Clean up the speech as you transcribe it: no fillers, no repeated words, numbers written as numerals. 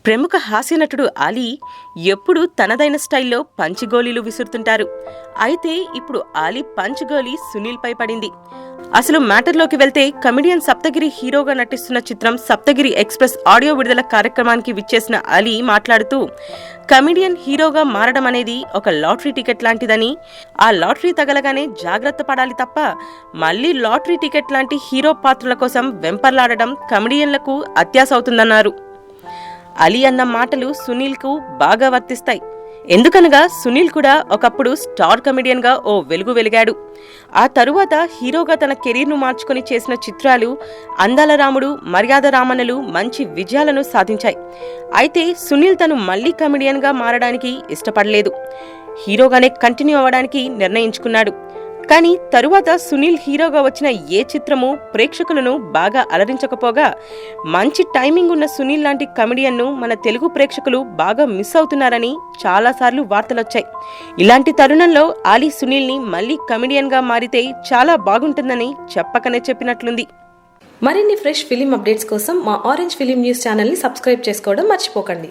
ప్రముఖ హాస్యనటుడు అలీ ఎప్పుడూ తనదైన స్టైల్లో పంచిగోలీలు విసురుతుంటారు. అయితే ఇప్పుడు అలీ పంచిగోలీ సునీల్పై పడింది. అసలు మ్యాటర్లోకి వెళ్తే కమెడియన్ సప్తగిరి హీరోగా నటిస్తున్న చిత్రం సప్తగిరి ఎక్స్ప్రెస్ ఆడియో విడుదల కార్యక్రమానికి విచ్చేసిన అలీ మాట్లాడుతూ, కమెడియన్ హీరోగా మారడం అనేది ఒక లాటరీ టికెట్ లాంటిదని, ఆ లాటరీ తగలగానే జాగ్రత్త పడాలి తప్ప మళ్లీ లాటరీ టికెట్ లాంటి హీరో పాత్రల కోసం వెంపర్లాడడం కమెడియన్లకు అత్యాశ అవుతుందన్నారు. అలీ అన్న మాటలు సునీల్కు బాగా వర్తిస్తాయి. ఎందుకనగా సునీల్ కూడా ఒకప్పుడు స్టార్ కమెడియన్గా ఓ వెలుగు వెలిగాడు. ఆ తరువాత హీరోగా తన కెరీర్ను మార్చుకొని చేసిన చిత్రాలు అందాల రాముడు, మర్యాద రామన్నలు మంచి విజయాలను సాధించాయి. అయితే సునీల్ తను మళ్లీ కమెడియన్గా మారడానికి ఇష్టపడలేదు. హీరోగానే కంటిన్యూ అవ్వడానికి నిర్ణయించుకున్నాడు. కానీ తరువాత సునీల్ హీరోగా వచ్చిన ఏ చిత్రము ప్రేక్షకులను బాగా అలరించకపోగా, మంచి టైమింగ్ ఉన్న సునీల్ లాంటి కమెడియన్ను మన తెలుగు ప్రేక్షకులు బాగా మిస్ అవుతున్నారని చాలాసార్లు వార్తలొచ్చాయి. ఇలాంటి తరుణంలో అలీ సునీల్ని మళ్లీ కమెడియన్గా మారితే చాలా బాగుంటుందని చెప్పకనే చెప్పినట్లుంది. మరిన్ని ఫ్రెష్ ఫిలిం అప్డేట్స్ కోసం మా ఆరెంజ్ ఫిలిం న్యూస్ ఛానల్ని సబ్స్క్రైబ్ చేసుకోవడం మర్చిపోకండి.